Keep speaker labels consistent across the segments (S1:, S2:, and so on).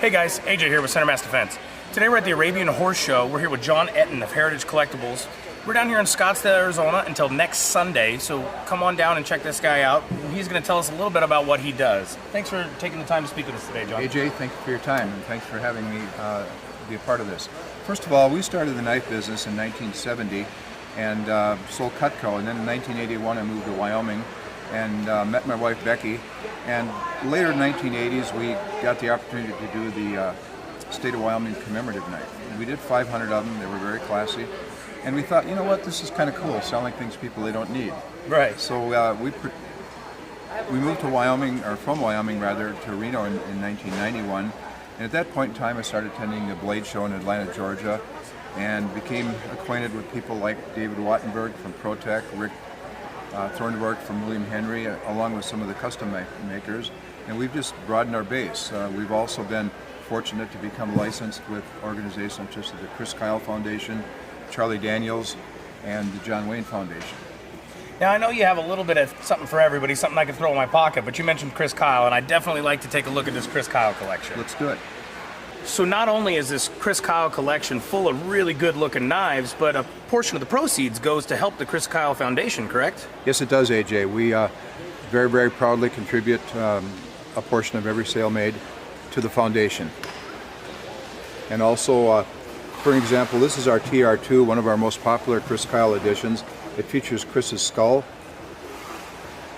S1: Hey guys, AJ here with Center Mass Defense. Today we're at the Arabian Horse Show. We're here with John Etten of Heritage Collectables. We're down here in Scottsdale, Arizona until next Sunday, so come on down and check this guy out. He's going to tell us a little bit about what he does. Thanks for taking the time to speak with us today, John.
S2: AJ, thank you for your time and thanks for having me be a part of this. First of all, we started the knife business in 1970 and sold Cutco, and then in 1981 I moved to Wyoming and met my wife Becky, and later in the 1980s we got the opportunity to do the State of Wyoming commemorative knife. And we did 500 of them. They were very classy, and we thought, you know what, this is kind of cool, selling things people they don't need.
S1: Right.
S2: So we moved to Wyoming, or from Wyoming rather, to Reno in 1991, and at that point in time I started attending the Blade Show in Atlanta, Georgia, and became acquainted with people like David Wattenberg from Protec, Rick Thornburg from William Henry, along with some of the custom makers, and we've just broadened our base. We've also been fortunate to become licensed with organizations such as the Chris Kyle Foundation, Charlie Daniels, and the John Wayne Foundation.
S1: Now I know you have a little bit of something for everybody, something I can throw in my pocket, but you mentioned Chris Kyle, and I'd definitely like to take a look at this Chris Kyle collection.
S2: Let's do it.
S1: So not only is this Chris Kyle collection full of really good looking knives, but a portion of the proceeds goes to help the Chris Kyle Foundation, correct?
S2: Yes, it does, AJ. We very, very proudly contribute a portion of every sale made to the foundation. And also, for example, this is our TR2, one of our most popular Chris Kyle editions. It features Chris's skull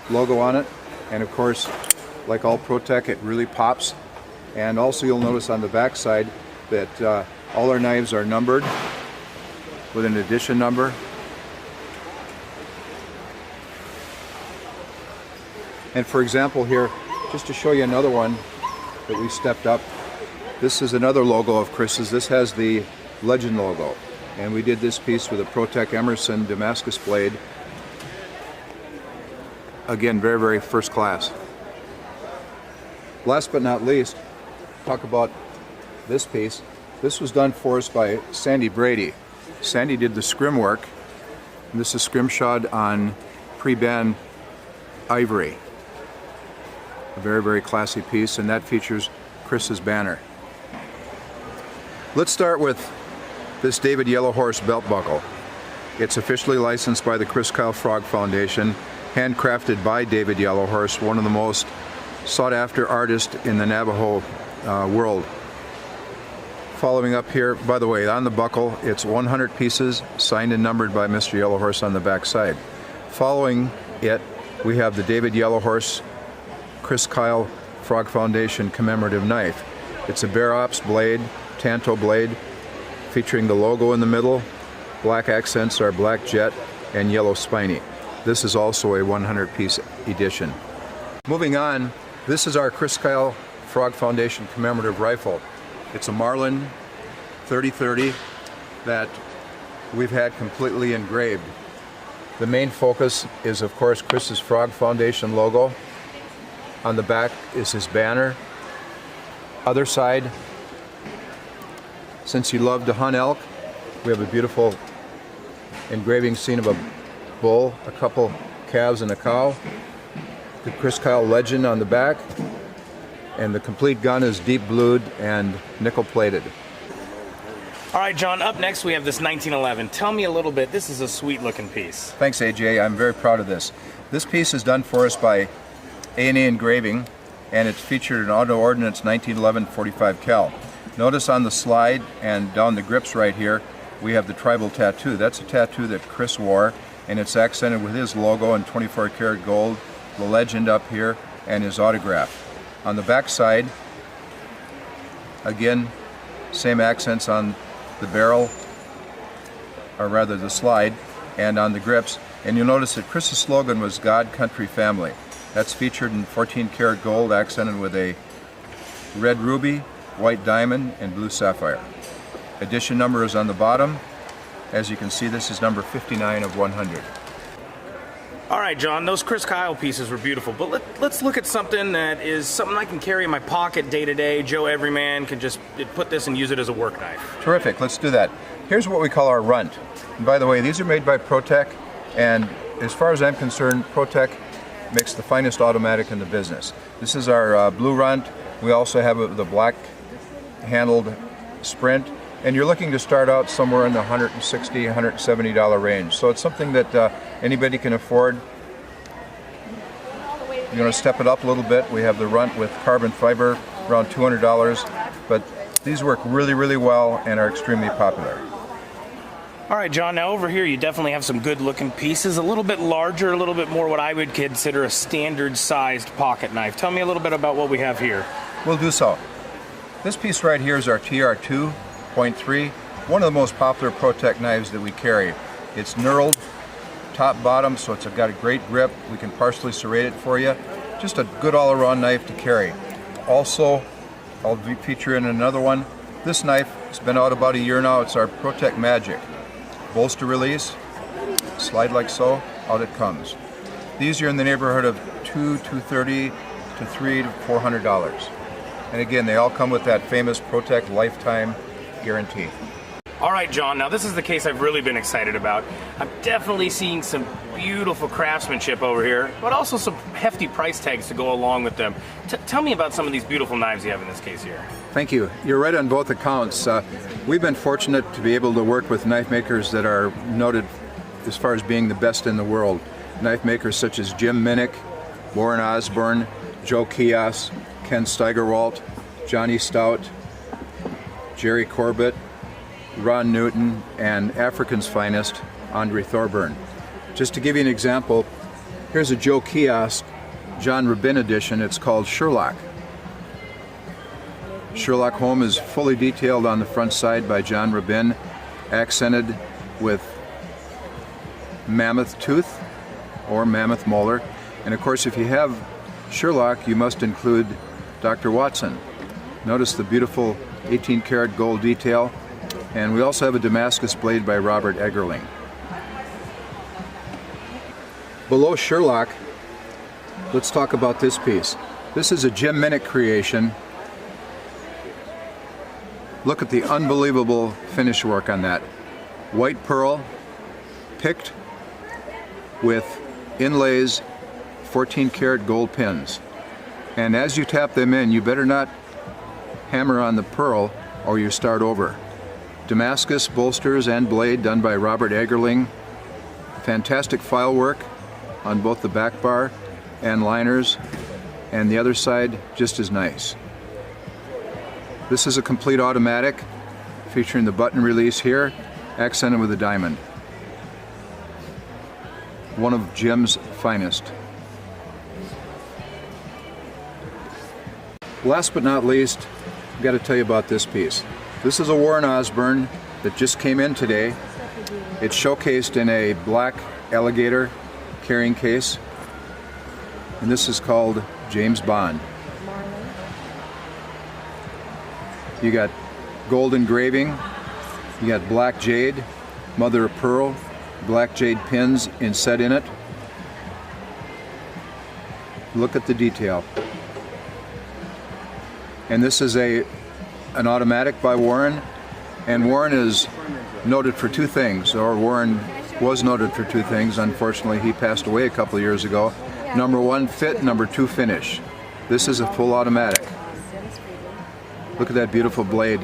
S2: logo on it, and of course, like all Protec, it really pops. And also you'll notice on the back side that all our knives are numbered with an edition number. And for example here, just to show you another one that we stepped up, this is another logo of Chris's. This has the Legend logo. And we did this piece with a Protec Emerson Damascus blade. Again, very, very first class. Last but not least, talk about this piece. This was done for us by Sandy Brady. Sandy did the scrim work, and this is scrimshod on pre-band ivory. A very, very classy piece, and that features Chris's banner. Let's start with this David Yellowhorse belt buckle. It's officially licensed by the Chris Kyle Frog Foundation, handcrafted by David Yellowhorse, one of the most sought-after artists in the Navajo world. Following up here, by the way, on the buckle, it's 100 pieces, signed and numbered by Mr. Yellowhorse on the back side. Following it, we have the David Yellowhorse Chris Kyle Frog Foundation commemorative knife. It's a Bear Ops blade, Tanto blade, featuring the logo in the middle. Black accents are black jet and yellow spiny. This is also a 100-piece edition. Moving on, this is our Chris Kyle Frog Foundation commemorative rifle. It's a Marlin 30-30 that we've had completely engraved. The main focus is, of course, Chris's Frog Foundation logo. On the back is his banner. Other side, since you love to hunt elk, we have a beautiful engraving scene of a bull, a couple calves, and a cow. The Chris Kyle legend on the back, and the complete gun is deep blued and nickel plated.
S1: All right, John, up next we have this 1911. Tell me a little bit. This is a sweet looking piece.
S2: Thanks, AJ. I'm very proud of this. This piece is done for us by A&A Engraving, and it's featured in Auto Ordnance 1911 45 cal. Notice on the slide and down the grips right here, we have the tribal tattoo. That's a tattoo that Chris wore, and it's accented with his logo in 24 karat gold, the legend up here, and his autograph. On the back side, again, same accents on the barrel, or rather the slide, and on the grips. And you'll notice that Chris's slogan was God, Country, Family. That's featured in 14 karat gold, accented with a red ruby, white diamond, and blue sapphire. Edition number is on the bottom. As you can see, this is number 59 of 100.
S1: All right, John, those Chris Kyle pieces were beautiful, but let's look at something that is something I can carry in my pocket day to day. Joe Everyman can just put this and use it as a work knife.
S2: Terrific, let's do that. Here's what we call our Runt. And by the way, these are made by Protec, and as far as I'm concerned, Protec makes the finest automatic in the business. This is our blue Runt. We also have the black handled Sprint, and you're looking to start out somewhere in the $160, $170 range. So it's something that anybody can afford. You're going to step it up a little bit. We have the Runt with carbon fiber, around $200, but these work really, really well and are extremely popular.
S1: All right, John, now over here you definitely have some good looking pieces, a little bit larger, a little bit more what I would consider a standard sized pocket knife. Tell me a little bit about what we have here.
S2: We'll do so. This piece right here is our TR23, one of the most popular Protec knives that we carry. It's knurled top bottom, so it's got a great grip. We can partially serrate it for you. Just a good all-around knife to carry. Also, I'll feature in another one. This knife has been out about a year now. It's our Protec Magic. Bolster release, slide like so, out it comes. These are in the neighborhood of $230 to $300 to $400. And again, they all come with that famous Protec lifetime guarantee.
S1: All right, John, now this is the case I've really been excited about. I'm definitely seeing some beautiful craftsmanship over here, but also some hefty price tags to go along with them. Tell me about some of these beautiful knives you have in this case here.
S2: Thank you. You're right on both accounts. We've been fortunate to be able to work with knife makers that are noted as far as being the best in the world. Knife makers such as Jim Minnick, Warren Osborne, Joe Kios, Ken Steigerwalt, Johnny Stout, Jerry Corbett, Ron Newton, and African's finest, Andre Thorburn. Just to give you an example, here's a Joe Kios John Rabin edition. It's called Sherlock. Sherlock Holmes is fully detailed on the front side by John Rabin, accented with mammoth tooth or mammoth molar. And of course, if you have Sherlock, you must include Dr. Watson. Notice the beautiful 18-karat gold detail. And we also have a Damascus blade by Robert Eggerling. Below Sherlock, let's talk about this piece. This is a Jim Minnick creation. Look at the unbelievable finish work on that. White pearl, picked with inlays, 14-karat gold pins. And as you tap them in, you better not hammer on the pearl or you start over. Damascus bolsters and blade done by Robert Eggerling. Fantastic file work on both the back bar and liners, and the other side just as nice. This is a complete automatic featuring the button release here, accented with a diamond. One of Jim's finest. Last but not least, I've got to tell you about this piece. This is a Warren Osborne that just came in today. It's showcased in a black alligator carrying case, and this is called James Bond. You got gold engraving, you got black jade, mother of pearl, black jade pins inset in it. Look at the detail. And this is an automatic by Warren, and Warren is noted for two things, or Warren was noted for two things. Unfortunately, he passed away a couple of years ago. Number one, fit. Number two, finish. This is a full automatic. Look at that beautiful blade.